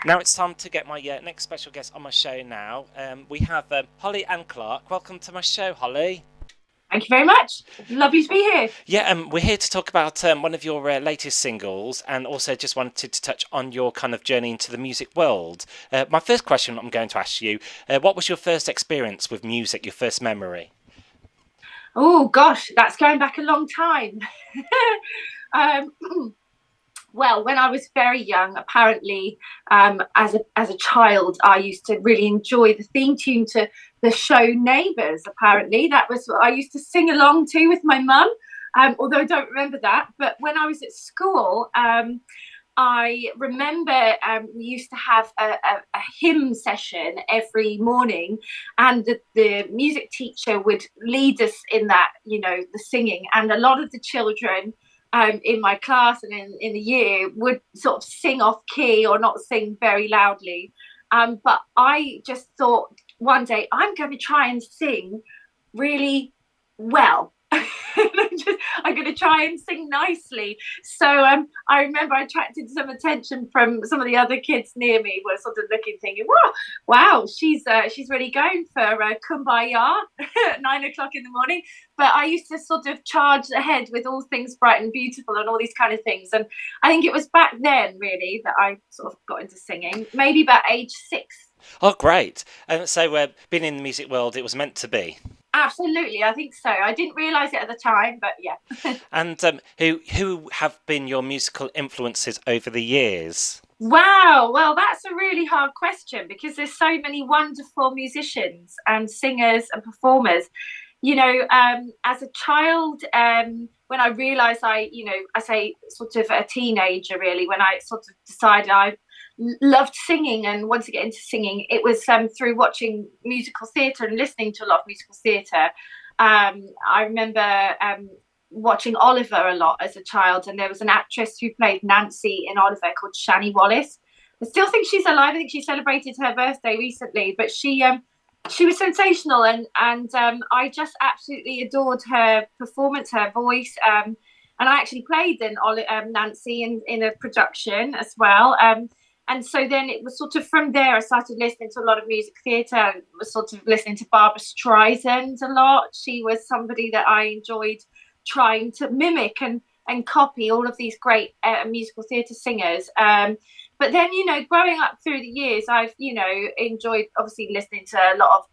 Now it's time to get my next special guest on my show now. We have Hollie-Anne Clark. Welcome to my show, Hollie. Thank you very much. Lovely to be here. Yeah, we're here to talk about one of your latest singles and also just wanted to touch on your kind of journey into the music world. My first question I'm going to ask you, what was your first experience with music, your first memory? Oh gosh, that's going back a long time. um, well, when I was very young, apparently, as a child, I used to really enjoy the theme tune to the show Neighbours. Apparently, that was what I used to sing along to with my mum. Although I don't remember that, but when I was at school, I remember we used to have a hymn session every morning, and the music teacher would lead us in that, the singing. And a lot of the children in my class and in the year would sort of sing off key or not sing very loudly. But I just thought one day I'm going to try and sing really well. I'm going to try and sing nicely. So I remember I attracted some attention from some of the other kids near me. Were sort of looking, thinking, "Wow, wow, she's really going for kumbaya at 9 o'clock in the morning." But I used to sort of charge ahead with all things bright and beautiful and all these kind of things. And I think it was back then really that I sort of got into singing. Maybe about age 6. Oh, great. So, being in the music world, it was meant to be. Absolutely, I think so. I didn't realise it at the time, but yeah. And who have been your musical influences over the years? Wow, well, that's a really hard question because there's so many wonderful musicians and singers and performers. As a child, when I realized I say sort of a teenager really, when I sort of decided I loved singing and wanted to get into singing, it was through watching musical theatre and listening to a lot of musical theatre. I remember watching Oliver a lot as a child, and there was an actress who played Nancy in Oliver called Shani Wallace. I still think she's alive. I think she celebrated her birthday recently, but she was sensational, and I just absolutely adored her performance, her voice. And I actually played in Nancy in a production as well. And so then it was sort of from there I started listening to a lot of music theatre and was sort of listening to Barbara Streisand a lot. She was somebody that I enjoyed trying to mimic and copy all of these great musical theatre singers. But then, growing up through the years, I've, enjoyed obviously listening to a lot of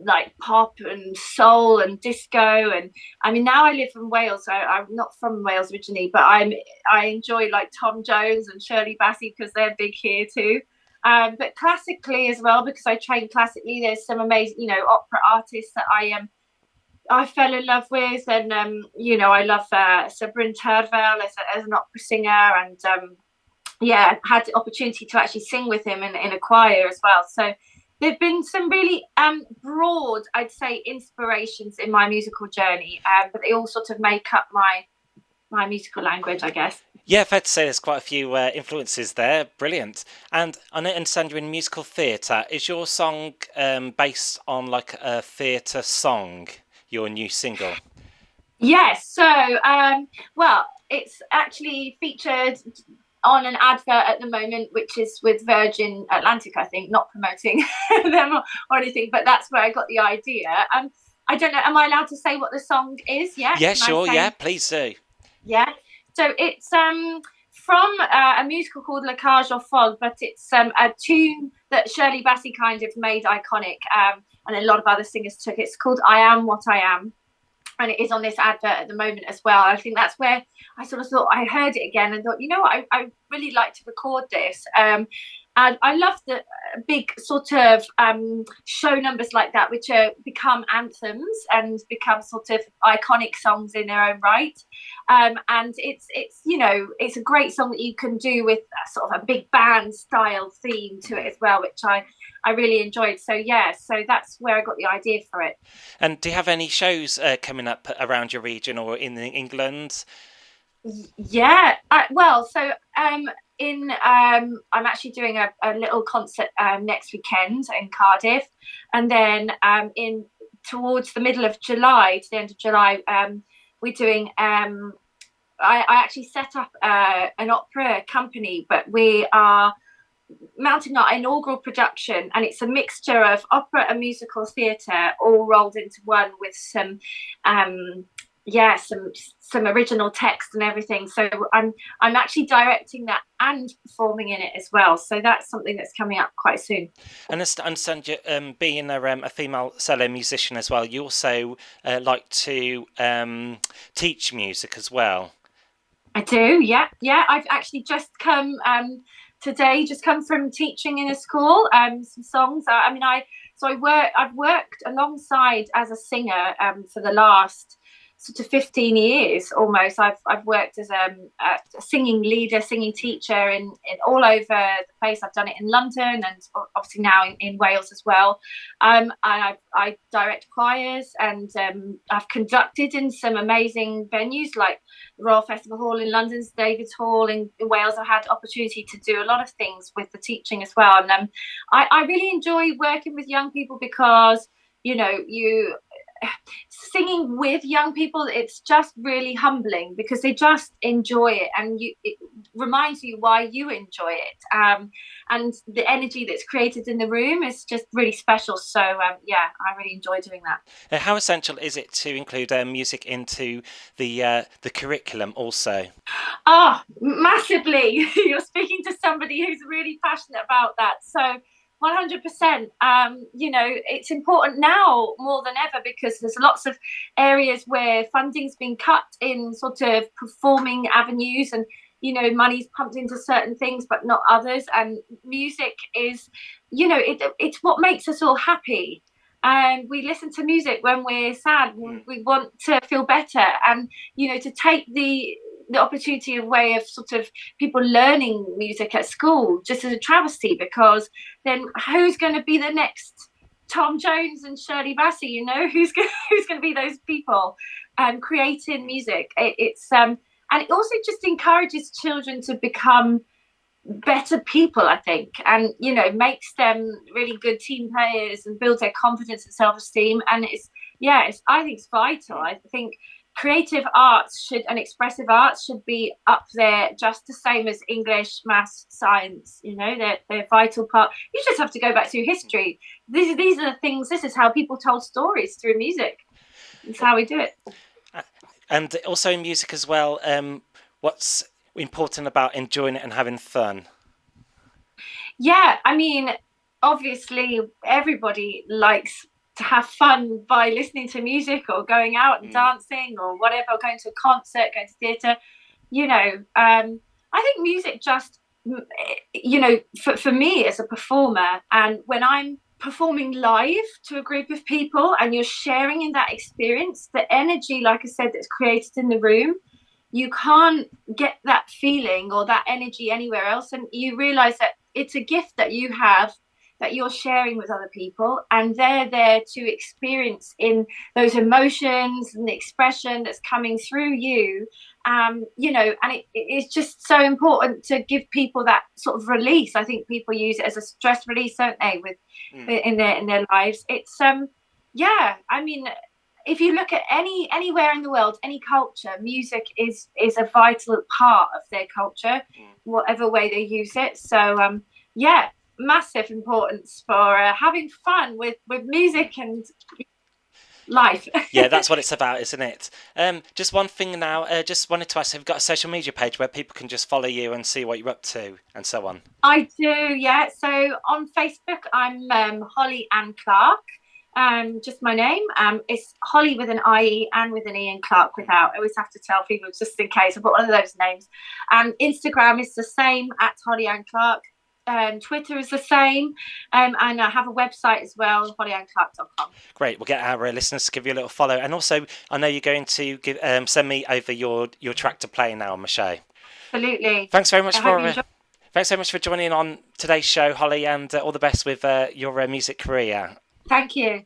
like pop and soul and disco. And I mean, now I live in Wales, so I'm not from Wales originally, but I enjoy like Tom Jones and Shirley Bassey because they're big here too. But classically as well, because I train classically, there's some amazing, opera artists that I fell in love with, and I love Sabrin Tervel as an opera singer, and yeah, had the opportunity to actually sing with him in a choir as well. So there've been some really broad, I'd say, inspirations in my musical journey, but they all sort of make up my musical language, I guess. Yeah, fair to say there's quite a few influences there. Brilliant. And I understand you're in musical theatre. Is your song based on like a theatre song, your new single? Yes. So, well, it's actually featured on an advert at the moment, which is with Virgin Atlantic, I think, not promoting them or anything, but that's where I got the idea. I don't know. Am I allowed to say what the song is yet? Yeah, Can I sure. Yeah, say? please do. Yeah. So it's from a musical called La Cage aux Folles, but it's a tune that Shirley Bassey kind of made iconic, and a lot of other singers took it. It's called I Am What I Am, and it is on this advert at the moment as well. I think that's where I sort of thought I heard it again and thought, what, I really like to record this. And I love the big sort of show numbers like that, which become anthems and become sort of iconic songs in their own right. And it's a great song that you can do with sort of a big band style theme to it as well, which I really enjoyed. So yeah, so that's where I got the idea for it. And do you have any shows coming up around your region or in England? Yeah. Well, so I'm actually doing a little concert next weekend in Cardiff, and then in towards the middle of July, to the end of July, we're doing. I actually set up an opera company, but we are mounting our inaugural production, and it's a mixture of opera and musical theatre all rolled into one with um, yeah, some original text and everything. So I'm actually directing that and performing in it as well. So that's something that's coming up quite soon. And I understand you, being a female solo musician as well, you also like to teach music as well. I do, yeah, yeah. I've actually just come today, just come from teaching in a school, some songs. I mean, I've worked alongside as a singer for the last sort of 15 years almost. I've worked as a singing leader, singing teacher in all over the place. I've done it in London and obviously now in Wales as well. And I direct choirs, and I've conducted in some amazing venues like the Royal Festival Hall in London's David's Hall in Wales. I had opportunity to do a lot of things with the teaching as well, and I really enjoy working with young people because you singing with young people, it's just really humbling because they just enjoy it, and it reminds you why you enjoy it, and the energy that's created in the room is just really special. So yeah, I really enjoy doing that. How essential is it to include music into the curriculum also? Oh, massively. You're speaking to somebody who's really passionate about that. So 100%. It's important now more than ever because there's lots of areas where funding's been cut in sort of performing avenues, and money's pumped into certain things but not others. And music is, it's what makes us all happy. And we listen to music when we're sad, Mm. we want to feel better. And to take the opportunity of way of sort of people learning music at school just as a travesty, because then who's going to be the next Tom Jones and Shirley Bassey? Who's going to be those people creating music? And it also just encourages children to become better people, I think, and makes them really good team players and builds their confidence and self-esteem. And I think it's vital. I think creative arts and expressive arts should be up there just the same as English, maths, science. They're vital part. You just have to go back through history. These are the things. This is how people told stories, through music. It's how we do it. And also in music as well, what's important about enjoying it and having fun? Yeah, I mean, obviously everybody likes to have fun by listening to music or going out and Mm. dancing or whatever, or going to a concert, going to theatre. I think music just, for me as a performer, and when I'm performing live to a group of people and you're sharing in that experience, the energy, like I said, that's created in the room, you can't get that feeling or that energy anywhere else. And you realize that it's a gift that you have, that you're sharing with other people, and they're there to experience in those emotions and the expression that's coming through you. And it's just so important to give people that sort of release. I think people use it as a stress release, don't they, with Mm. in their lives. It's yeah, I mean, if you look at anywhere in the world, any culture, music is a vital part of their culture, Mm. whatever way they use it. So yeah, massive importance for having fun with Mm. music and life. Yeah, that's what it's about, isn't it? Just one thing now. Just wanted to ask, have you got a social media page where people can just follow you and see what you're up to and so on? I do, yeah. So on Facebook, I'm Hollie-Anne Clark. Just my name. It's Hollie with an IE and with an E, and Clark without. I always have to tell people just in case I put one of those names. And Instagram is the same, at Hollie-Anne Clark. Twitter is the same, and I have a website as well, hollieanneclark.com. Great. We'll get our listeners to give you a little follow. And also, I know you're going to send me over your track to play now, Michelle. Absolutely. Thanks very much I hope you for. enjoy. Thanks so much for joining on today's show, Hollie, and all the best with your music career. Thank you.